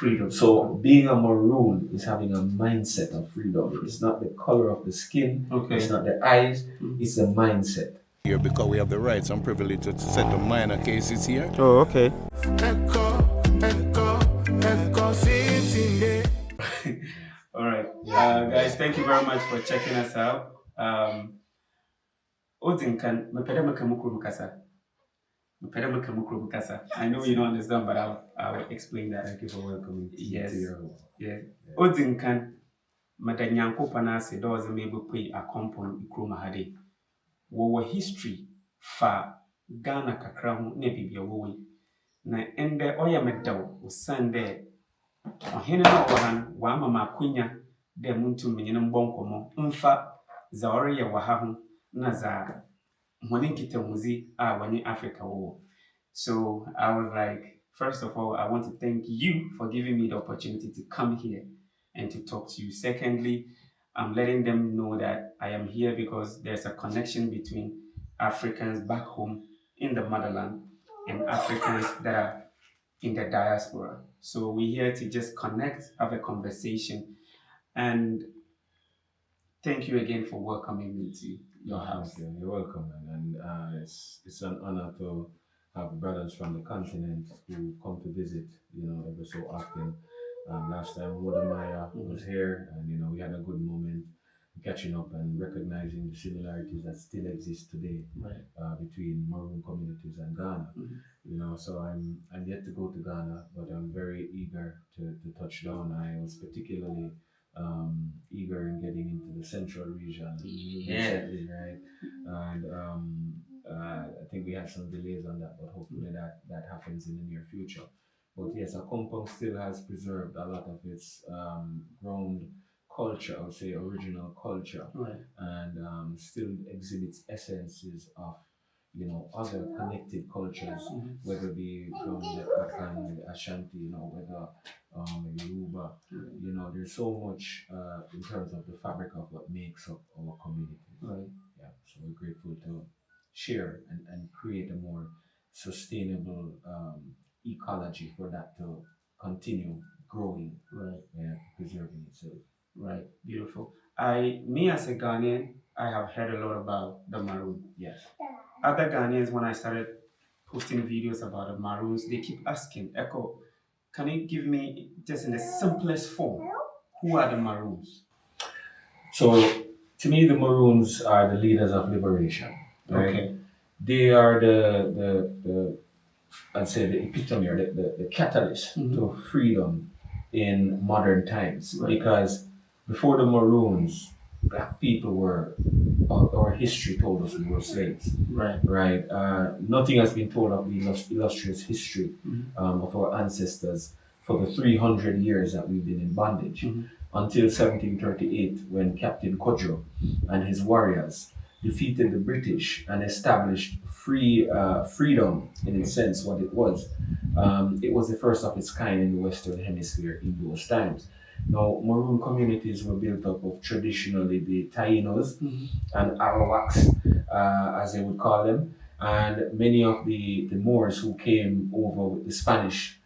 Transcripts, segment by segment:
Freedom. So being a Maroon is having a mindset of freedom. It's not the color of the skin. Okay. It's not the eyes. It's the mindset. Here because we have the rights and privilege to settle minor cases here. Oh, okay. All right, guys. Thank you very much for checking us out. Odinkan, I know you don't understand, but I'll explain that. Thank you for welcoming me to your home. Yeah. Odinkan, madanyanko panase does maybe pay Accompong Maroon. Wo history fa Ghana kakra ho na bibia wo wi. Na ende oya medaw usande ohene na ohan wa mama akunya de muntu menyene mbonkomo mfa za ore ye waha ho na za hone nkitamuzi a wani Africa wo. So I was like, first of all, I want to thank you for giving me the opportunity to come here and to talk to you. Secondly, I'm letting them know that I am here because there's a connection between Africans back home in the motherland and Africans that are in the diaspora. So we're here to just connect, have a conversation, and thank you again for welcoming me to your house. You're welcome, man. And it's an honor to have brothers from the continent who come to visit, every so often. Last time Wodamaya was here, and we had a good moment catching up and recognizing the similarities that still exist today, between Maroon communities and Ghana. So I'm yet to go to Ghana, but I'm very eager to touch down. I was particularly eager in getting into the central region recently, right? And I think we had some delays on that, but hopefully that happens in the near future. But yes, Accompong still has preserved a lot of its ground culture, I would say original culture, and still exhibits essences of other connected cultures, whether it be from the Akan, the Ashanti, whether Yoruba, there's so much in terms of the fabric of what makes up our community. Yeah, so we're grateful to share and create a more sustainable ecology for that to continue growing, preserving itself. Right, beautiful. Me as a Ghanaian, I have heard a lot about the Maroon. Yes. Other Ghanaians, when I started posting videos about the Maroons, they keep asking, Ekow, can you give me just in the simplest form, who are the Maroons? So, to me, the Maroons are the leaders of liberation. Right? Okay. They are the I'd say the epitome or the catalyst to freedom in modern times. Because before the Maroons, Black people were, our history told us we were slaves. Right. Nothing has been told of the illustrious history of our ancestors for the 300 years that we've been in bondage until 1738, when Captain Kodjo and his warriors defeated the British and established freedom in a sense. What it was the first of its kind in the Western Hemisphere in those times. Now, Maroon communities were built up of traditionally the Tainos and Arawaks, as they would call them, and many of the Moors who came over with the Spanish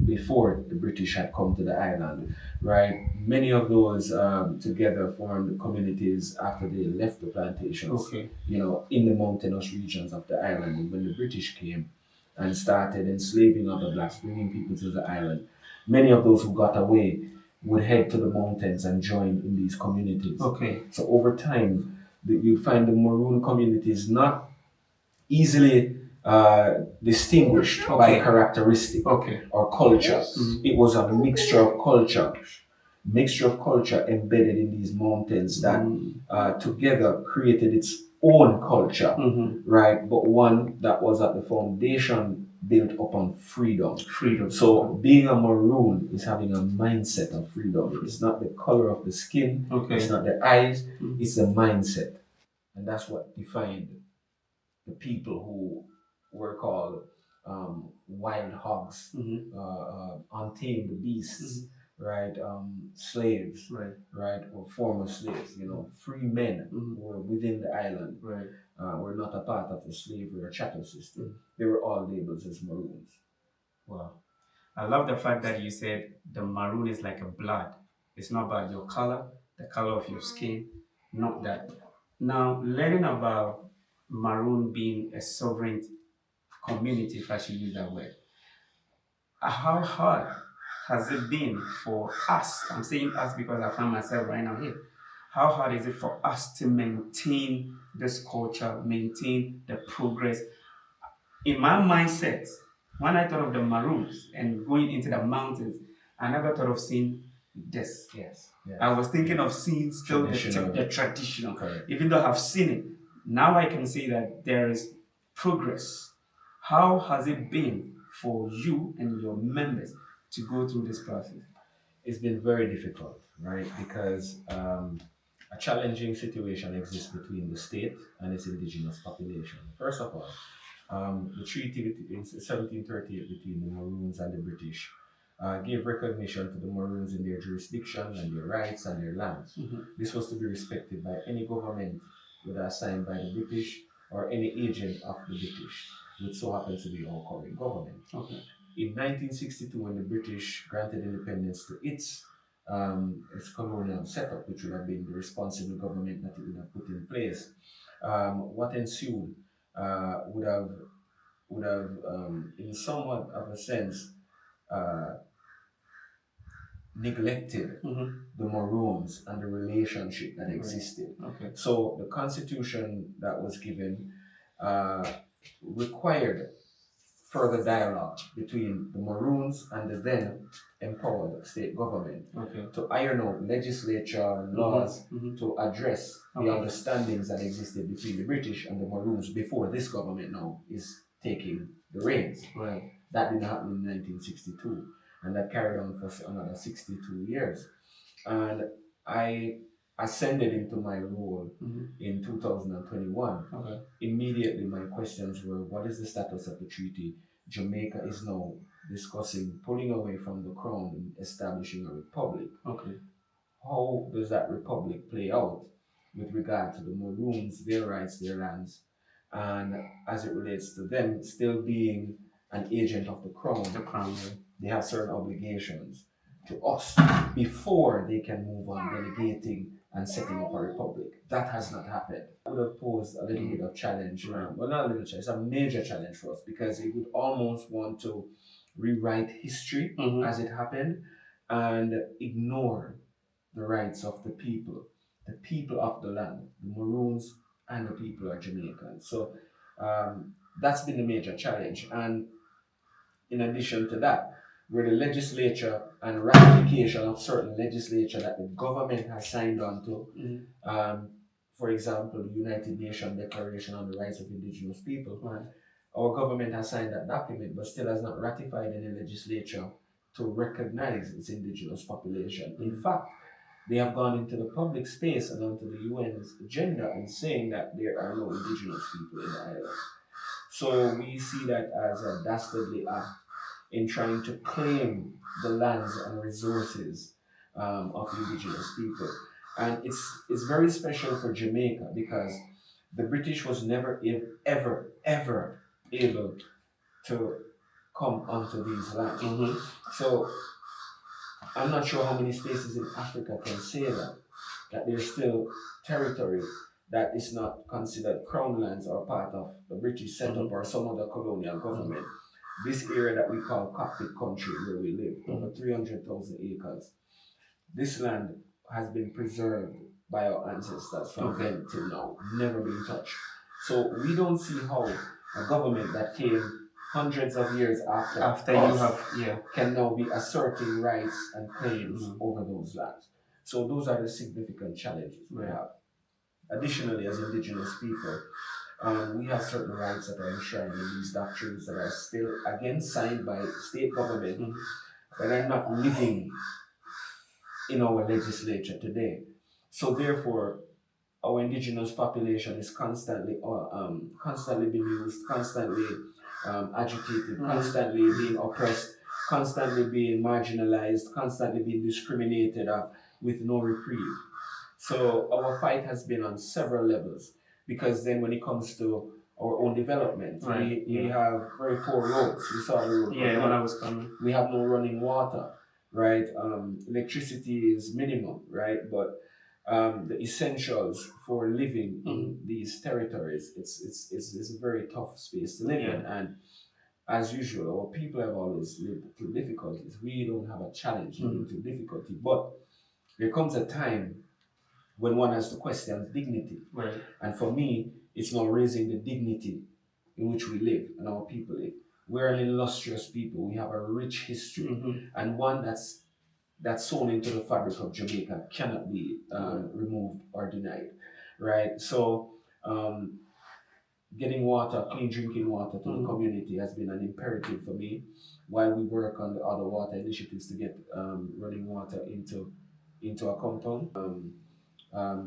before the British had come to the island, right? Many of those together formed communities after they left the plantations, in the mountainous regions of the island. And when the British came and started enslaving other blacks, bringing people to the island, many of those who got away would head to the mountains and join in these communities. So over time, you find the Maroon communities not easily distinguished by characteristic or culture. It was a mixture of culture embedded in these mountains that together created its own culture, right? But one that was at the foundation built upon freedom. So being a Maroon is having a mindset of freedom. It's not the color of the skin, it's not the eyes, it's the mindset. And that's what defined the people who were called wild hogs, untamed beasts, right? Slaves, right? Or former slaves, free men who were within the island, were not a part of the slavery or chattel system. They were all labeled as Maroons. Wow. I love the fact that you said the maroon is like a blood. It's not about your color, the color of your skin, not that. Now, learning about Maroon being a sovereign community, if I should use that word, how hard has it been for us? I'm saying us because I find myself right now here. How hard is it for us to maintain this culture, maintain the progress? In my mindset, when I thought of the Maroons and going into the mountains, I never thought of seeing this. Yes. I was thinking of seeing still the traditional, Correct. even though I've seen it. Now I can see that there is progress. How has it been for you and your members to go through this process? It's been very difficult, right? Because a challenging situation exists between the state and its indigenous population. First of all, the treaty in 1738 between the Maroons and the British gave recognition to the Maroons in their jurisdiction and their rights and their lands. This was to be respected by any government, whether assigned by the British or any agent of the British, which so happens to be our current government. In 1962, when the British granted independence to its colonial setup, which would have been the responsible government that it would have put in place, what ensued would have in somewhat of a sense neglected the Maroons and the relationship that existed. So the constitution that was given required further dialogue between the Maroons and the then empowered state government to iron out legislature laws to address the understandings that existed between the British and the Maroons before this government now is taking the reins. That didn't happen in 1962, and that carried on for another 62 years. And I ascended into my role in 2021. Immediately, my questions were, what is the status of the treaty? Jamaica is now discussing pulling away from the crown and establishing a republic. How does that republic play out with regard to the Maroons, their rights, their lands, and as it relates to them still being an agent of the crown? They have certain obligations to us before they can move on delegating and setting up a republic. That has not happened. It would have posed a little bit of challenge. Well, not a little challenge, it's a major challenge for us, because it would almost want to rewrite history as it happened and ignore the rights of the people of the land, the Maroons and the people are Jamaicans. So that's been the major challenge. And in addition to that, where the legislature and ratification of certain legislature that the government has signed on to, for example, the United Nations Declaration on the Rights of Indigenous People, our government has signed that document but still has not ratified any legislature to recognize its indigenous population. In fact, they have gone into the public space and onto the UN's agenda and saying that there are no indigenous people in the island. So we see that as a dastardly act in trying to claim the lands and resources of indigenous people. And it's very special for Jamaica because the British was never ever able to come onto these lands. So I'm not sure how many spaces in Africa can say that there's still territory that is not considered crown lands or part of the British setup or some other colonial government. This area that we call cockpit country where we live, over 300,000 acres. This land has been preserved by our ancestors from then till now, never been touched. So we don't see how a government that came hundreds of years after us can now be asserting rights and claims over those lands. So those are the significant challenges we have. Additionally, as indigenous people, we have certain rights that are enshrined in these doctrines that are still, again, signed by state government, that are not living in our legislature today. So therefore, our indigenous population is constantly being used, constantly agitated, constantly being oppressed, constantly being marginalized, constantly being discriminated with no reprieve. So our fight has been on several levels, because then when it comes to our own development. Right. We have very poor roads. We saw the road. Yeah, when I was coming. We have no running water, right? Electricity is minimum, right? But the essentials for living in these territories, it's a very tough space to live in. And as usual, our people have always lived through difficulties. We don't have a challenge living through difficulty. But there comes a time when one has to question dignity. Right. And for me, it's now raising the dignity in which we live and our people live. We're an illustrious people. We have a rich history, and one that's sewn into the fabric of Jamaica cannot be removed or denied, right? So getting water, clean drinking water to the community has been an imperative for me, while we work on the other water initiatives to get running water into Accompong.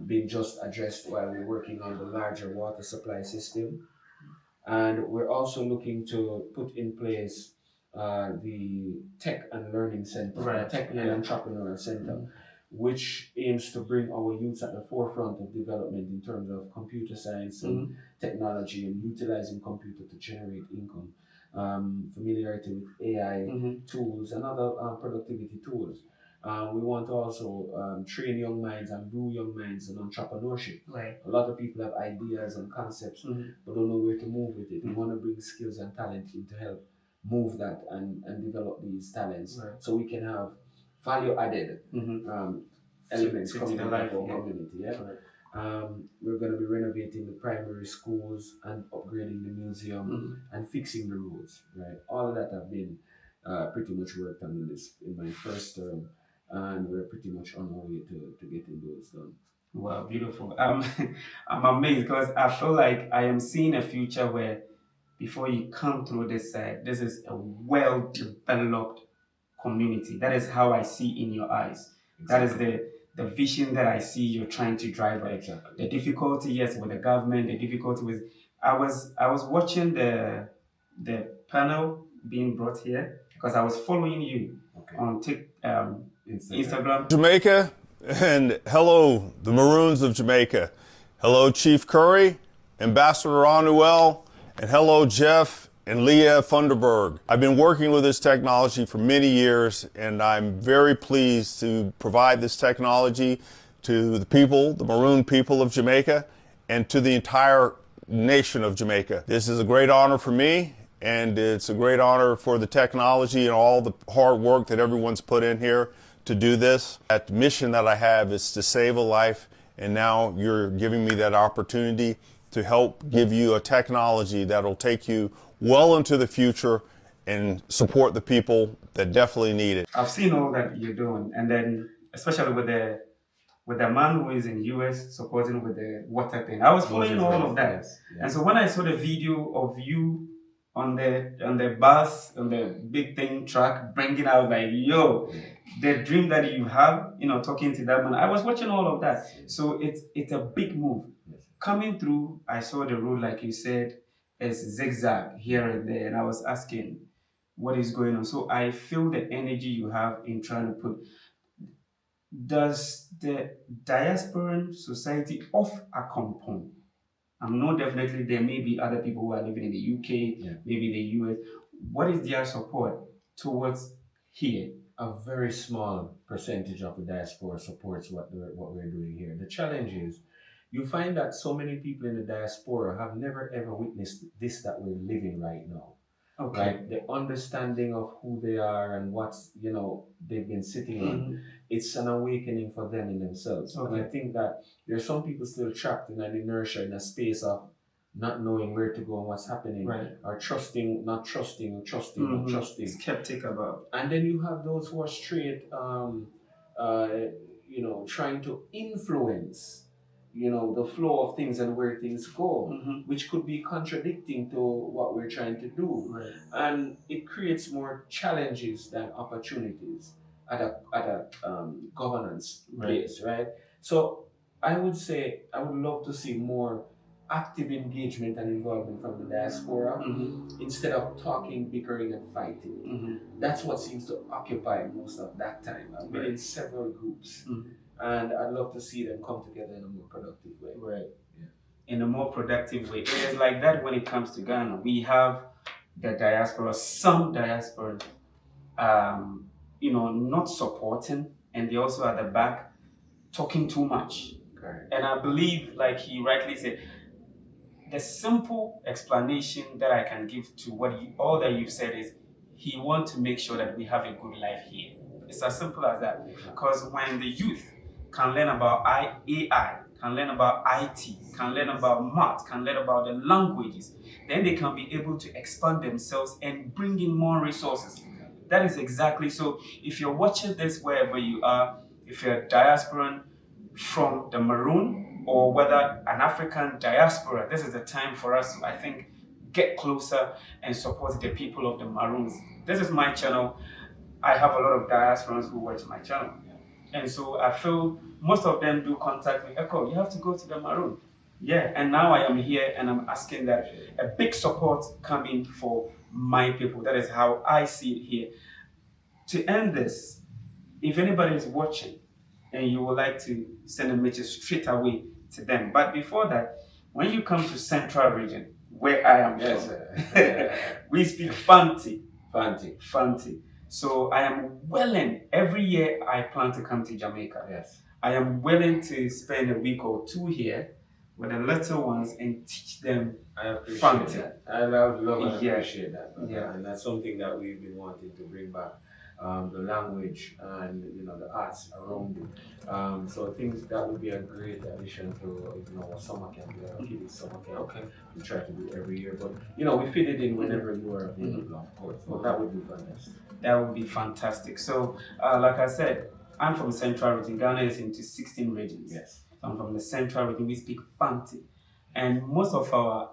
Being just addressed while we're working on the larger water supply system. And we're also looking to put in place the Tech and Learning Center, Tech and Entrepreneurial Center, which aims to bring our youth at the forefront of development in terms of computer science and technology, and utilizing computer to generate income, familiarity with AI tools and other productivity tools. We want to also train young minds and brew young minds in entrepreneurship. Right. A lot of people have ideas and concepts, but don't know where to move with it. We want to bring skills and talent in to help move that and develop these talents, so we can have value added elements coming out of our community. We're going to be renovating the primary schools and upgrading the museum and fixing the roads. Right, all of that have been pretty much worked on in my first term, and we're pretty much on our way to getting those done. Wow, beautiful. I'm amazed because I feel like I am seeing a future where before you come through this side, this is a well-developed community. That is how I see in your eyes. Exactly. That is the vision that I see you're trying to drive at. Exactly. The difficulty, yes, with the government, the difficulty with I was watching the panel being brought here because I was following you on Instagram. Jamaica, and hello, the Maroons of Jamaica. Hello, Chief Currie, Ambassador Anuel, and hello, Jeff and Leah Funderburg. I've been working with this technology for many years, and I'm very pleased to provide this technology to the people, the Maroon people of Jamaica, and to the entire nation of Jamaica. This is a great honor for me, and it's a great honor for the technology and all the hard work that everyone's put in here to do this. That mission that I have is to save a life, and now you're giving me that opportunity to help give you a technology that'll take you well into the future and support the people that definitely need it. I've seen all that you're doing, and then especially with the man who is in US supporting with the water thing. I was following all of that. Yes. And so when I saw the video of you on the bus, on the big thing truck, bringing out like, yo, the dream that you have, talking to that man, I was watching all of that. So it's a big move. Coming through, I saw the road, like you said, is zigzag here and there, and I was asking what is going on. So I feel the energy you have in trying to put. Does the Diasporan Society of Accompong, I know definitely there may be other people who are living in the UK, maybe the US, what is their support towards here? A very small percentage of the diaspora supports what we're doing here. The challenge is, you find that so many people in the diaspora have never ever witnessed this that we're living right now. Okay. Right? The understanding of who they are and what's they've been sitting on, it's an awakening for them in themselves. Okay. And I think that there are some people still trapped in an inertia, in a space of not knowing where to go and what's happening, or trusting, not trusting, or trusting, not trusting. Skeptic about. And then you have those who are straight, trying to influence the flow of things and where things go, which could be contradicting to what we're trying to do. Right. And it creates more challenges than opportunities at a governance base, right? So I would say I would love to see more active engagement and involvement from the diaspora instead of talking, bickering, and fighting. That's what seems to occupy most of that time. I've been in several groups. And I'd love to see them come together in a more productive way. Right. Yeah. in a more productive way. It is like that when it comes to Ghana. We have the diaspora, some diaspora, not supporting, and they also at the back talking too much. Correct. And I believe, like he rightly said, the simple explanation that I can give to all that you've said is he wants to make sure that we have a good life here. It's as simple as that. Because when the youth can learn about AI, can learn about IT, can learn about math, can learn about the languages, then they can be able to expand themselves and bring in more resources. That is exactly so. If you're watching this wherever you are, if you're a diasporan from the Maroon or whether an African diaspora, this is the time for us to, I think, get closer and support the people of the Maroons. This is my channel. I have a lot of diasporans who watch my channel. And so I feel most of them do contact me, Ekow, you have to go to the Maroon. Yeah, and now I am here and I'm asking that a big support coming for my people. That is how I see it here. To end this, if anybody is watching and you would like to send a message straight away to them. But before that, when you come to Central Region, where I am from, we speak Fanti. Fanti. So I am willing, every year I plan to come to Jamaica. Yes. I am willing to spend a week or two here with the little ones and teach them Fanti. That. I love and appreciate that. Yeah. And that's something that we've been wanting to bring back. The language and the arts around it. So things that would be a great addition to a summer camp, kids summer camp. Okay. We try to do every year, but we fit it in whenever you are available, of course. So that would be fantastic. That would be fantastic. So, like I said, I'm from Central Region. Ghana is into 16 regions. Yes. I'm from the Central Region. We speak Fanti, and most of our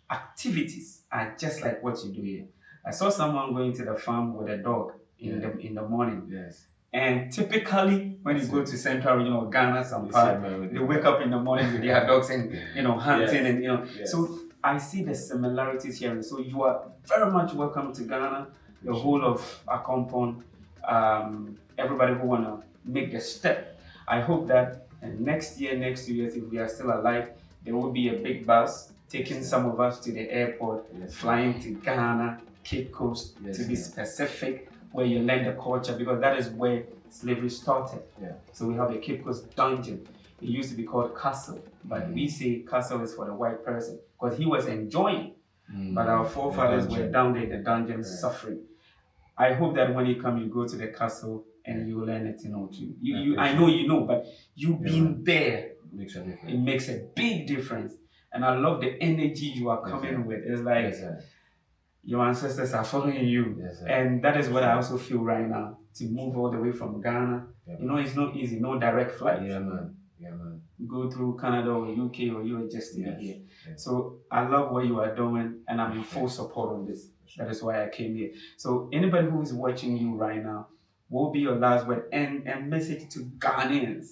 activities are just like what you do here. I saw someone going to the farm with a dog in the morning. Yes. And typically, when you go to Central Region or Ghana, some part, they wake up in the morning with their dogs and hunting and Yes. So I see the similarities here. And so you are very much welcome to Ghana. The whole of Accompong, everybody who wanna make the step. I hope that next year, next 2 years, if we are still alive, there will be a big bus taking some of us to the airport, flying to Ghana, Cape Coast, to be specific, where you learn the culture, because that is where slavery started. Yeah. So we have the Cape Coast dungeon. It used to be called castle, but we say castle is for the white person because he was enjoying. But our forefathers were down there in the dungeon suffering. I hope that when you come, you go to the castle and you learn it, too. I know you know, but you being there, makes a difference. it makes a big difference. And I love the energy you are coming with. It's like your ancestors are following you. And that is what I also feel right now, to move all the way from Ghana. It's not easy, no direct flight. Yeah, man. Go through Canada or UK or US just to be here. So I love what you are doing and I'm in full support of this. That is why I came here. So anybody who is watching you right now, what will be your last word and message to Ghanaians,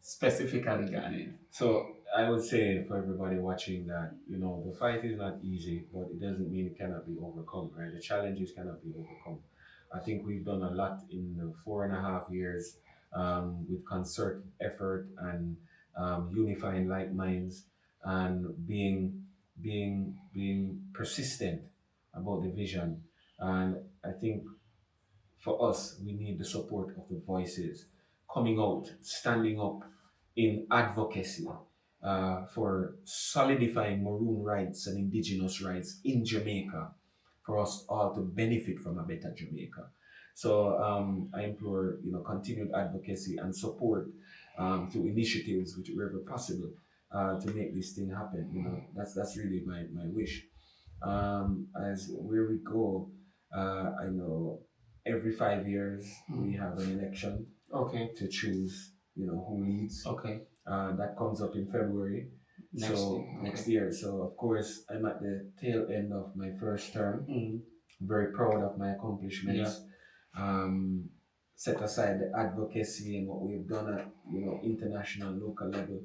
specifically Ghanaians? So I would say for everybody watching that, the fight is not easy, but it doesn't mean it cannot be overcome, right? The challenges cannot be overcome. I think we've done a lot in the 4.5 years with concerted effort and unifying like minds and being persistent about the vision. And I think for us, we need the support of the voices coming out, standing up in advocacy for solidifying Maroon rights and indigenous rights in Jamaica, for us all to benefit from a better Jamaica. So I implore continued advocacy and support through initiatives wherever possible to make this thing happen. That's really my wish. As where we go, I know every 5 years we have an election to choose who leads. That comes up in February next year. So of course I'm at the tail end of my first term. Very proud of my accomplishments. Set aside the advocacy and what we've done at international, local level,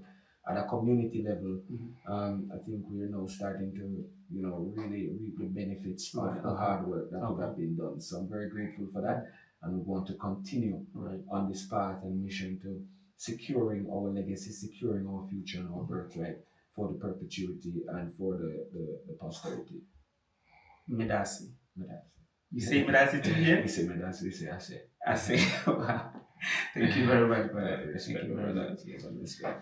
at a community level. I think we're now starting to really reap the benefits of the hard work that would have been done. So I'm very grateful for that, and we want to continue on this path and mission to securing our legacy, securing our future and our birthright for the perpetuity and for the posterity. Medasi. Medasi. You say Medasi too here? We say Medasi, we say Ase. I say, wow. Thank you very much, brother. Respect, Thank you very brother. much. Yes, respect.